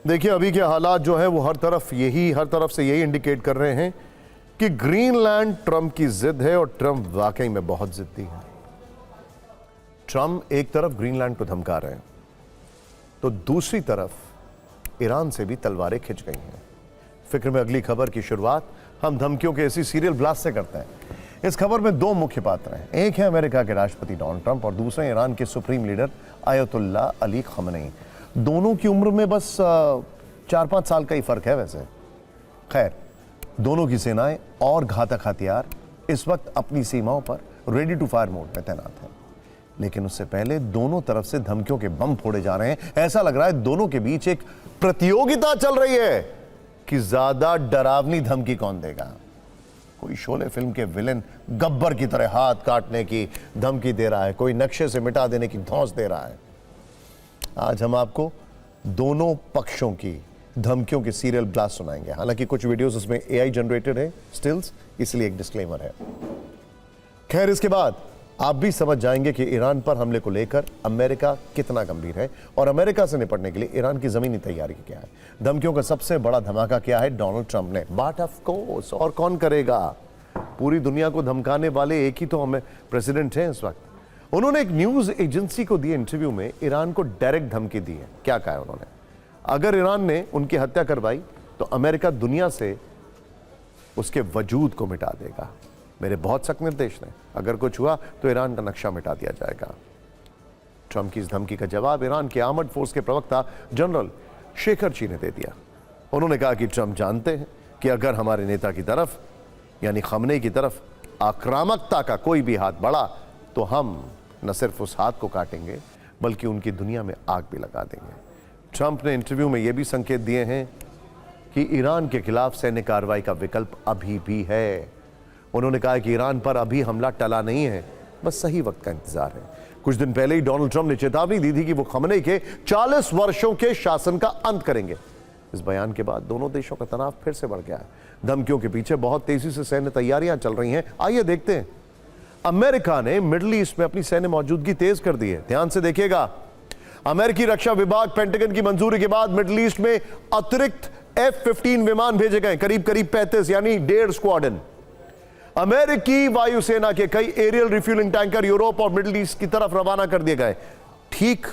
देखिए अभी के हालात जो है वो हर तरफ से यही इंडिकेट कर रहे हैं कि ग्रीनलैंड ट्रंप की जिद है और ट्रंप वाकई में बहुत जिद्दी है। ट्रंप एक तरफ ग्रीनलैंड को धमका रहे हैं तो दूसरी तरफ ईरान से भी तलवारें खिंच गई हैं। फिक्र में अगली खबर की शुरुआत हम धमकियों के इसी सीरियल ब्लास्ट से करते हैं। इस खबर में दो मुख्य पात्र हैं, एक है अमेरिका के राष्ट्रपति डोनाल्ड ट्रंप और दूसरे ईरान के supreme leader ayatollah Ali Khamenei. दोनों की उम्र में बस 4-5 साल का ही फर्क है। वैसे खैर, दोनों की सेनाएं और घातक हथियार इस वक्त अपनी सीमाओं पर रेडी टू फायर मोड में तैनात हैं, लेकिन उससे पहले दोनों तरफ से धमकियों के बम फोड़े जा रहे हैं। ऐसा लग रहा है दोनों के बीच एक प्रतियोगिता चल रही है कि ज्यादा डरावनी धमकी कौन देगा। कोई शोले फिल्म के विलेन गब्बर की तरह हाथ काटने की धमकी दे रहा है, कोई नक्शे से मिटा देने की धौंस दे रहा है। आज हम आपको दोनों पक्षों की धमकियों के सीरियल ब्लास्ट सुनाएंगे। हालांकि कुछ वीडियोस उसमें एआई जनरेटेड है, स्टिल्स, इसलिए एक डिस्क्लेमर है। खैर, इसके बाद आप भी समझ जाएंगे कि ईरान पर हमले को लेकर अमेरिका कितना गंभीर है और अमेरिका से निपटने के लिए ईरान की जमीनी तैयारी क्या है। धमकियों का सबसे बड़ा धमाका क्या है डोनाल्ड ट्रंप ने, बट ऑफ कोर्स और कौन करेगा। पूरी दुनिया को धमकाने वाले एक ही तो हमें प्रेसिडेंट हैं इस वक्त। उन्होंने एक न्यूज एजेंसी को दिए इंटरव्यू में ईरान को डायरेक्ट धमकी दी है। क्या कहा है उन्होंने? अगर ईरान ने उनकी हत्या करवाई तो अमेरिका दुनिया से उसके वजूद को मिटा देगा। मेरे बहुत सख्त निर्देश ने, अगर कुछ हुआ तो ईरान का नक्शा मिटा दिया जाएगा। ट्रंप की इस धमकी का जवाब ईरान के आर्मड फोर्स के प्रवक्ता जनरल शेखरची ने दे दिया। उन्होंने कहा कि ट्रंप जानते हैं कि अगर हमारे नेता की तरफ यानी खमेनी की तरफ आक्रामकता का कोई भी हाथ बढ़ा तो हम न सिर्फ उस हाथ को काटेंगे बल्कि उनकी दुनिया में आग भी लगा देंगे। ट्रंप ने इंटरव्यू में यह भी संकेत दिए हैं कि ईरान के खिलाफ सैन्य कार्रवाई का विकल्प अभी भी है। उन्होंने कहा कि ईरान पर अभी हमला टला नहीं है, बस सही वक्त का इंतजार है। कुछ दिन पहले ही डोनाल्ड ट्रंप ने चेतावनी दी थी कि वो खमेनी के 40 वर्षों के शासन का अंत करेंगे। इस बयान के बाद दोनों देशों का तनाव फिर से बढ़ गया है। धमकियों के पीछे बहुत तेजी से सैन्य तैयारियां चल रही हैं। आइए देखते हैं। अमेरिका ने मिडिल ईस्ट में अपनी सैन्य मौजूदगी तेज कर दी है। ध्यान से देखिएगा, अमेरिकी रक्षा विभाग पेंटागन की मंजूरी के बाद मिडिल ईस्ट में अतिरिक्त F-15 विमान भेजे गए, करीब 35 यानी 1.5 स्क्वाड्रन। अमेरिकी वायुसेना के कई एरियल रिफ्यूलिंग टैंकर यूरोप और मिडिल ईस्ट की तरफ रवाना कर दिए गए, ठीक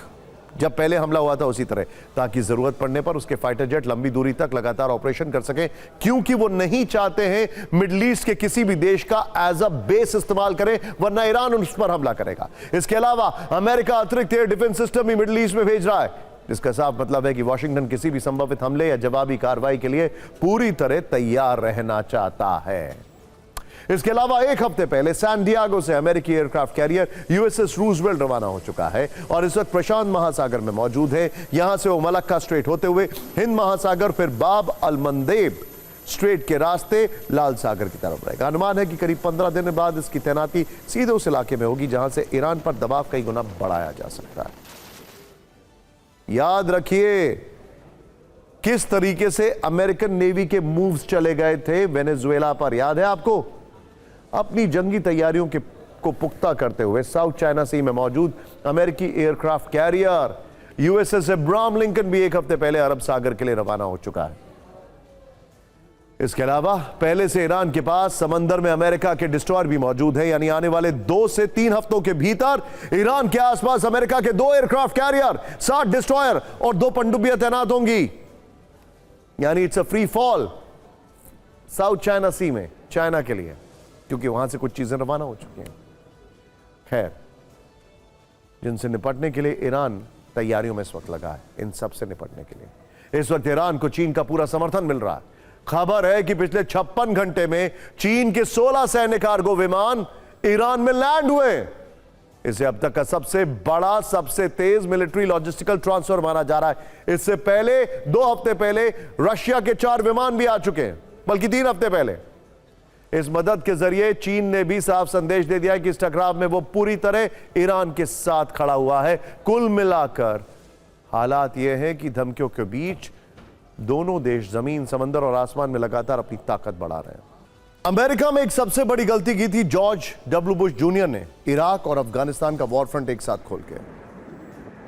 जब पहले हमला हुआ था उसी तरह, ताकि जरूरत पड़ने पर उसके फाइटर जेट लंबी दूरी तक लगातार ऑपरेशन कर सकें, क्योंकि वो नहीं चाहते हैं मिडिल ईस्ट के किसी भी देश का एज अ बेस इस्तेमाल करें, वरना ईरान उस पर हमला करेगा। इसके अलावा अमेरिका अतिरिक्त एयर डिफेंस सिस्टम भी मिडिल ईस्ट में भेज रहा है, जिसका साफ मतलब है कि वॉशिंगटन किसी भी संभावित हमले या जवाबी कार्रवाई के लिए पूरी तरह तैयार रहना चाहता है। इसके अलावा एक हफ्ते पहले सैन डिएगो से अमेरिकी एयरक्राफ्ट कैरियर यूएसएस रूजवेल्ट रवाना हो चुका है और इस वक्त प्रशांत महासागर में मौजूद है। यहां से वो मलक्का स्ट्रेट होते हुए हिंद महासागर, फिर बाब अल मंदेब स्ट्रेट के रास्ते लाल सागर की तरफ रहेगा। अनुमान है कि करीब 15 दिन बाद इसकी तैनाती सीधे उस इलाके में होगी जहां से ईरान पर दबाव कई गुना बढ़ाया जा सकता है। याद रखिए किस तरीके से अमेरिकन नेवी के मूव्स चले गए थे वेनेजुएला पर, याद है आपको? अपनी जंगी तैयारियों को पुख्ता करते हुए साउथ चाइना सी में मौजूद अमेरिकी aircraft carrier USS Abraham Lincoln भी एक हफ्ते पहले अरब सागर के लिए रवाना हो चुका है। इसके अलावा पहले से ईरान के पास समंदर में अमेरिका के डिस्ट्रॉयर भी मौजूद है, यानी आने वाले 2 से 3 हफ्तों के भीतर ईरान के आसपास अमेरिका के 2 एयरक्राफ्ट कैरियर, 60 डिस्ट्रॉयर और 2 पनडुब्बियां तैनात होंगी। यानी it's a free fall South China Sea में चाइना के लिए, क्योंकि वहां से कुछ चीजें रवाना हो चुकी हैं। खैर, जिनसे निपटने के लिए ईरान तैयारियों में इस वक्त लगा है, इन सब से निपटने के लिए इस वक्त ईरान को चीन का पूरा समर्थन मिल रहा है। खबर है कि पिछले 56 घंटे में चीन के 16 सैन्य कार्गो विमान ईरान में लैंड हुए। इसे अब तक का सबसे बड़ा, सबसे तेज मिलिट्री लॉजिस्टिकल ट्रांसफर माना जा रहा है। इससे पहले 2 हफ्ते पहले रशिया के 4 विमान भी आ चुके हैं, बल्कि 3 हफ्ते पहले। इस मदद के जरिए चीन ने भी साफ संदेश दे दिया है कि इस टकराव में वो पूरी तरह ईरान के साथ खड़ा हुआ है। कुल मिलाकर हालात यह है कि धमकियों के बीच दोनों देश जमीन, समंदर और आसमान में लगातार अपनी ताकत बढ़ा रहे हैं। अमेरिका में एक सबसे बड़ी गलती की थी जॉर्ज डब्ल्यू बुश जूनियर ने, इराक और अफगानिस्तान का वॉर फ्रंट एक साथ खोल के।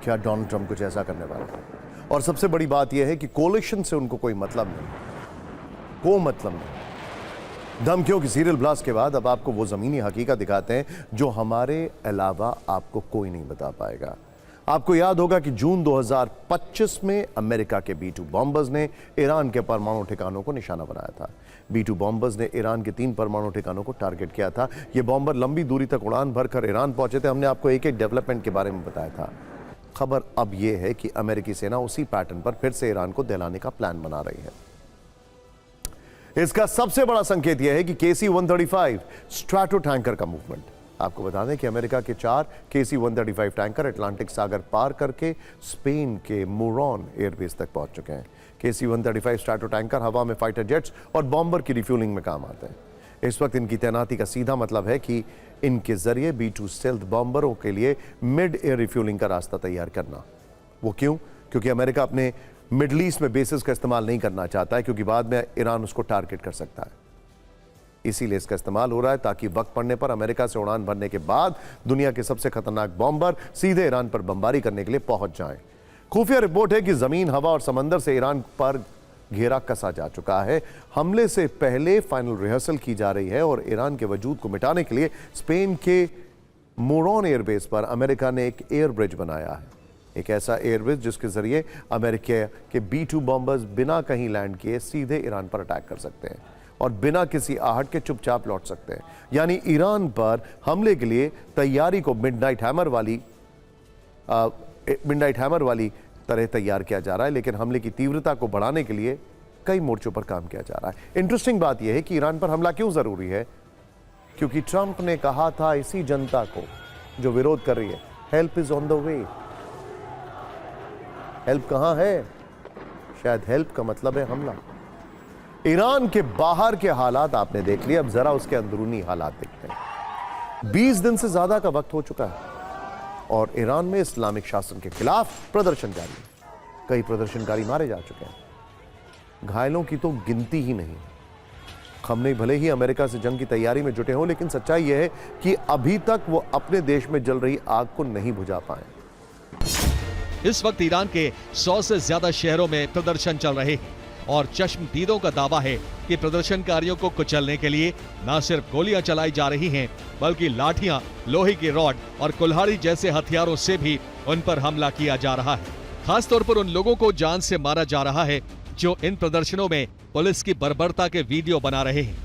क्या डोनाल्ड ट्रंप कुछ ऐसा करने वाला है? और सबसे बड़ी बात यह है कि कोलिशन से उनको कोई मतलब नहीं, कोई मतलब नहीं। धमकियों की सीरियल ब्लास्ट के बाद अब आपको वो जमीनी हकीकत दिखाते हैं जो हमारे अलावा आपको कोई नहीं बता पाएगा। आपको याद होगा कि जून 2025 में अमेरिका के B-2 बॉम्बर्स ने ईरान के परमाणु ठिकानों को निशाना बनाया था। B-2 बॉम्बर्स ने ईरान के 3 परमाणु ठिकानों को टारगेट किया था। ये बॉम्बर लंबी दूरी तक उड़ान भरकर ईरान पहुंचे थे। हमने आपको एक एक डेवलपमेंट के बारे में बताया था। खबर अब यह है कि अमेरिकी सेना उसी पैटर्न पर फिर से ईरान को दहलाने का प्लान बना रही है। इसका सबसे बड़ा संकेत यह है कि KC-135 स्ट्रैटो टैंकर का मूवमेंट। आपको बता दें कि अमेरिका के 4 KC-135 टैंकर अटलांटिक सागर पार करके स्पेन के मोरॉन एयरबेस तक पहुंच चुके हैं। KC-135 स्ट्रैटो टैंकर हवा में फाइटर जेट्स और बॉम्बर की रिफ्यूलिंग में काम आते हैं। इस वक्त इनकी तैनाती का सीधा मतलब है कि इनके जरिए B-2 स्टेल्थ बॉम्बरों के लिए मिड एयर रिफ्यूलिंग का रास्ता तैयार करना। वो क्यों? क्योंकि अमेरिका अपने मिडल ईस्ट में बेसिस का इस्तेमाल नहीं करना चाहता है, क्योंकि बाद में ईरान उसको टारगेट कर सकता है। इसीलिए इसका इस्तेमाल हो रहा है ताकि वक्त पड़ने पर अमेरिका से उड़ान भरने के बाद दुनिया के सबसे खतरनाक बॉम्बर सीधे ईरान पर बमबारी करने के लिए पहुंच जाएं। खुफिया रिपोर्ट है कि जमीन, हवा और समंदर से ईरान पर घेरा कसा जा चुका है। हमले से पहले फाइनल रिहर्सल की जा रही है और ईरान के वजूद को मिटाने के लिए स्पेन के मोरॉन एयरबेस पर अमेरिका ने एक एयर ब्रिज बनाया है। एक ऐसा एयरबेस जिसके जरिए अमेरिका के B-2 बॉम्बर्स बिना कहीं लैंड किए सीधे ईरान पर अटैक कर सकते हैं और बिना किसी आहट के चुपचाप लौट सकते हैं। यानी ईरान पर हमले के लिए तैयारी को मिडनाइट हैमर वाली तरह तैयार किया जा रहा है, लेकिन हमले की तीव्रता को बढ़ाने के लिए कई मोर्चों पर काम किया जा रहा है। इंटरेस्टिंग बात यह है कि ईरान पर हमला क्यों जरूरी है? क्योंकि ट्रंप ने कहा था इसी जनता को जो विरोध कर रही है, help is on the way. Help कहां है? शायद हेल्प का मतलब है हमला। ईरान के बाहर के हालात आपने देख लिए, अब जरा उसके अंदरूनी हालात देखते हैं। 20 दिन से ज्यादा का वक्त हो चुका है और ईरान में इस्लामिक शासन के खिलाफ प्रदर्शन जारी है। कई प्रदर्शनकारी मारे जा चुके हैं, घायलों की तो गिनती ही नहीं। खमनेई भले ही अमेरिका से जंग की तैयारी में जुटे हों, लेकिन सच्चाई यह है कि अभी तक वो अपने देश में जल रही आग को नहीं बुझा पाए। इस वक्त ईरान के 100 से ज्यादा शहरों में प्रदर्शन चल रहे हैं और चश्मदीदों का दावा है कि प्रदर्शनकारियों को कुचलने के लिए न सिर्फ गोलियां चलाई जा रही हैं, बल्कि लाठियां, लोहे की रॉड और कुल्हाड़ी जैसे हथियारों से भी उन पर हमला किया जा रहा है। खासतौर पर उन लोगों को जान से मारा जा रहा है जो इन प्रदर्शनों में पुलिस की बर्बरता के वीडियो बना रहे हैं।